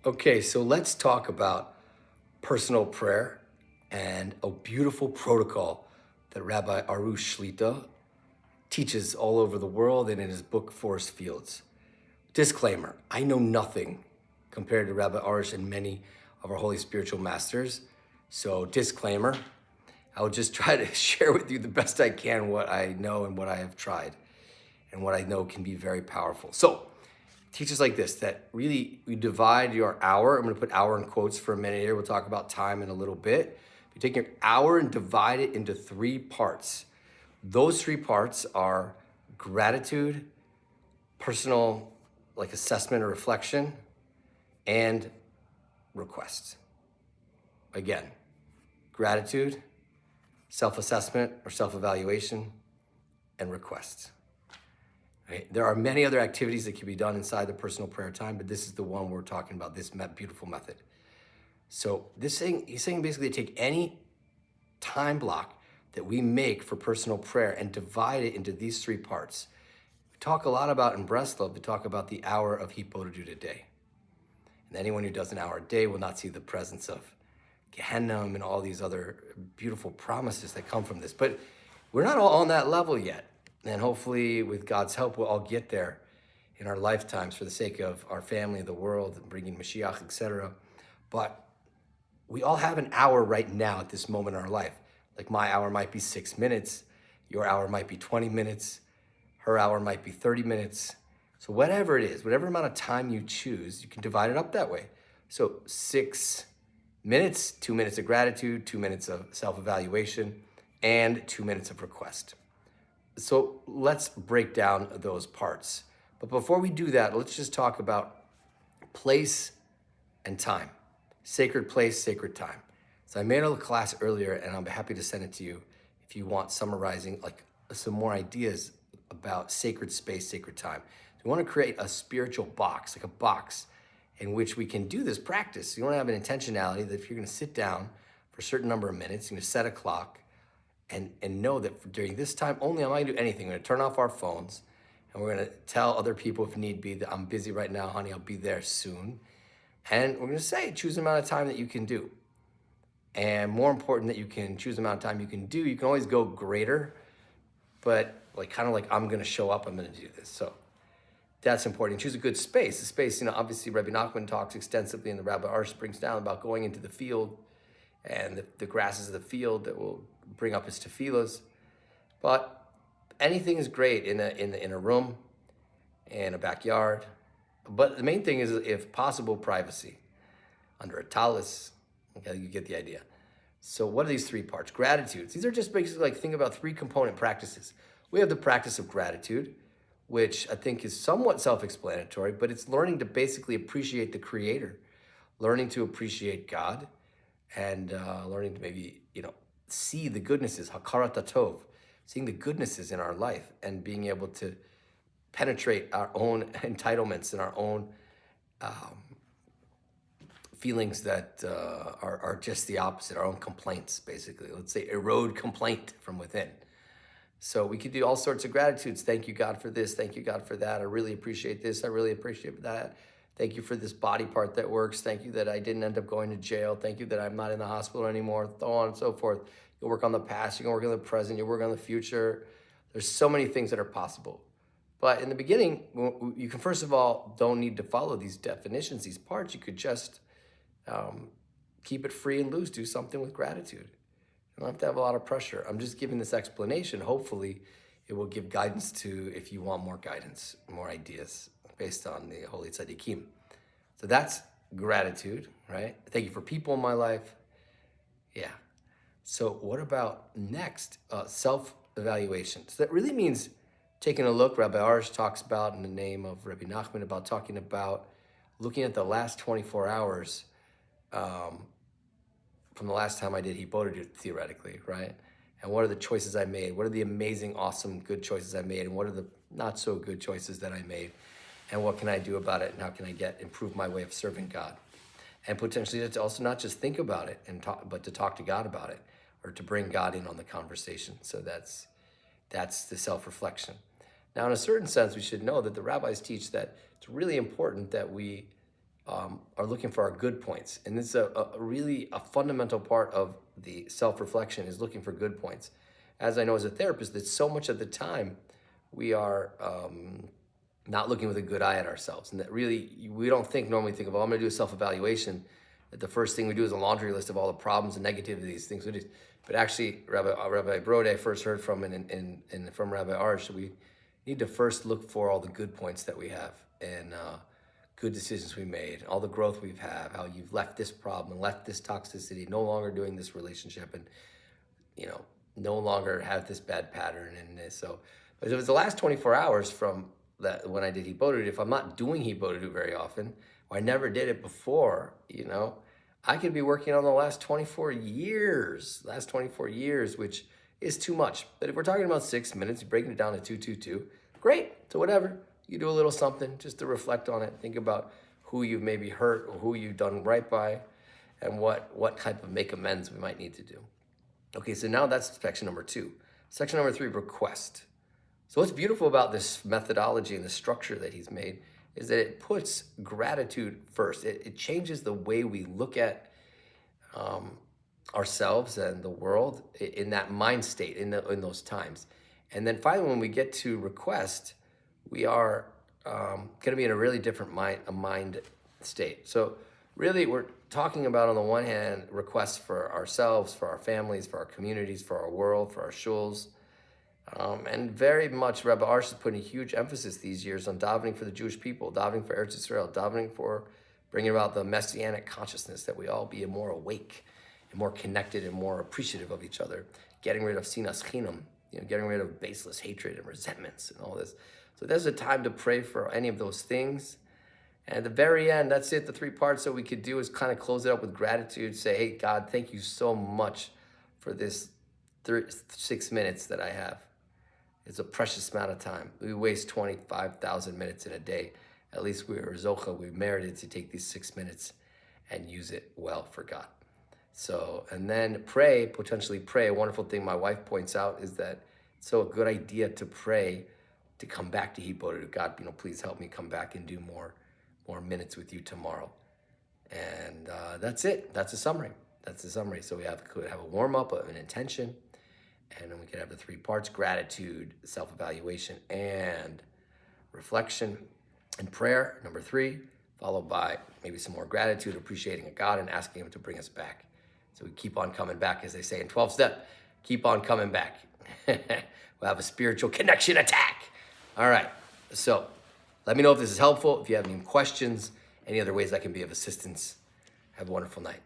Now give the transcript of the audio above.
Okay, so let's talk about personal prayer and a beautiful protocol that Rabbi Arush Shlita teaches all over the world and in his book Forest Fields. Disclaimer, I know nothing compared to Rabbi Arush and many of our holy spiritual masters. So disclaimer, I will just try to share with you the best I can what I know and what I have tried and what I know can be very powerful. So teaches like this, that really you divide your hour. I'm going to put hour in quotes for a minute here. We'll talk about time in a little bit. You take your hour and divide it into 3 parts. Those 3 parts are gratitude, personal like assessment or reflection, and request. Again, gratitude, self-assessment or self-evaluation, and request. Right? There are many other activities that can be done inside the personal prayer time, but this is the one we're talking about, this beautiful method. So he's saying basically take any time block that we make for personal prayer and divide it into these 3 parts. We talk a lot about in Breslov, we talk about the hour of Hippolytus a day. And anyone who does an hour a day will not see the presence of Gehenna and all these other beautiful promises that come from this. But we're not all on that level yet. And hopefully, with God's help, we'll all get there in our lifetimes for the sake of our family, the world, and bringing Mashiach, etc. But we all have an hour right now at this moment in our life. Like my hour might be 6 minutes, your hour might be 20 minutes, her hour might be 30 minutes. So whatever it is, whatever amount of time you choose, you can divide it up that way. So 6 minutes, 2 minutes of gratitude, 2 minutes of self-evaluation, and 2 minutes of request. So let's break down those parts. But before we do that, let's just talk about place and time. Sacred place, sacred time. So I made a class earlier, and I'm happy to send it to you if you want summarizing like some more ideas about sacred space, sacred time. So we want to create a spiritual box, like a box in which we can do this practice. You want to have an intentionality that if you're going to sit down for a certain number of minutes, you're going to set a clock and know that during this time only, I'm not going to do anything. We're going to turn off our phones, and we're going to tell other people if need be that I'm busy right now, honey, I'll be there soon. And we're going to say, choose an amount of time that you can do. And more important that you can choose the amount of time you can do. You can always go greater, but like kind of like I'm going to show up, I'm going to do this. So that's important. Choose a good space. The space, obviously Rabbi Nachman talks extensively, and the Rabbi Arush brings down about going into the field and the grasses of the field that will bring up his tefillas. But anything is great in a room, in a backyard. But the main thing is, if possible, privacy. Under a talus. Okay, you get the idea. So what are these 3 parts? Gratitudes. These are just basically like, think about 3 component practices. We have the practice of gratitude, which I think is somewhat self-explanatory, but it's learning to basically appreciate the Creator, learning to appreciate God, and learning to maybe, see the goodnesses, hakarat tov, seeing the goodnesses in our life, and being able to penetrate our own entitlements and our own feelings that are just the opposite, our own complaints, basically. Let's say erode complaint from within. So we could do all sorts of gratitudes. Thank you, God, for this. Thank you, God, for that. I really appreciate this. I really appreciate that. Thank you for this body part that works. Thank you that I didn't end up going to jail. Thank you that I'm not in the hospital anymore, so on and so forth. You can work on the past, you can work on the present, you work on the future. There's so many things that are possible. But in the beginning, you can, first of all, don't need to follow these definitions, these parts. You could just keep it free and loose. Do something with gratitude. You don't have to have a lot of pressure. I'm just giving this explanation. Hopefully, it will give guidance to, if you want more guidance, more ideas based on the Holy Tzaddikim. So that's gratitude, right? Thank you for people in my life. Yeah. So what about next? Self-evaluation. So that really means taking a look. Rabbi Arush talks about, in the name of Rabbi Nachman, about talking about looking at the last 24 hours from the last time I did Hippolytus, theoretically, right? And what are the choices I made? What are the amazing, awesome, good choices I made? And what are the not so good choices that I made? And what can I do about it? And how can I improve my way of serving God? And potentially to also not just think about it and talk, but to talk to God about it, or to bring God in on the conversation. So that's the self-reflection. Now, in a certain sense, we should know that the rabbis teach that it's really important that we are looking for our good points. And this is really a fundamental part of the self-reflection, is looking for good points. As I know as a therapist, that so much of the time we are not looking with a good eye at ourselves. And that really, we don't normally think of, oh, I'm gonna do a self-evaluation. That the first thing we do is a laundry list of all the problems and negativities, things we do. But actually, Rabbi Brode, I first heard from from Rabbi Arush, we need to first look for all the good points that we have, and good decisions we made, all the growth we've had, how you've left this problem and left this toxicity, no longer doing this relationship, and no longer have this bad pattern. And so, but if it was the last 24 hours from that when I did Hibodedut, if I'm not doing Hibodedut very often, or I never did it before, I could be working on the last 24 years, which is too much. But if we're talking about 6 minutes, you're breaking it down to 222, great. So whatever, you do a little something just to reflect on it. Think about who you've maybe hurt or who you've done right by, and what type of make amends we might need to do. Okay, so now that's section number 2. Section number 3, request. So what's beautiful about this methodology and the structure that he's made is that it puts gratitude first. It changes the way we look at ourselves and the world in that mind state, in those times. And then finally, when we get to request, we are going to be in a really different mind state. So really, we're talking about, on the one hand, requests for ourselves, for our families, for our communities, for our world, for our shuls. And very much, Rabbi Arush is putting a huge emphasis these years on davening for the Jewish people, davening for Eretz Yisrael, davening for bringing about the messianic consciousness, that we all be more awake and more connected and more appreciative of each other, getting rid of sinas chinam, getting rid of baseless hatred and resentments and all this. So there's a time to pray for any of those things. And at the very end, that's it. The 3 parts that we could do is kind of close it up with gratitude. Say, hey, God, thank you so much for this 6 minutes that I have. It's a precious amount of time. We waste 25,000 minutes in a day. At least we are zocha. We merited to take these 6 minutes and use it well for God. So, and then potentially pray. A wonderful thing my wife points out is that it's so a good idea to pray to come back to Hibodedut. God, please help me come back and do more minutes with you tomorrow. And that's it. That's a summary. So we could have a warm up, an intention, and then we could have the 3 parts: gratitude, self-evaluation, and reflection, and prayer, number 3, followed by maybe some more gratitude, appreciating a God, and asking him to bring us back. So we keep on coming back, as they say in 12-step, keep on coming back. We'll have a spiritual connection attack. All right, so let me know if this is helpful. If you have any questions, any other ways I can be of assistance. Have a wonderful night.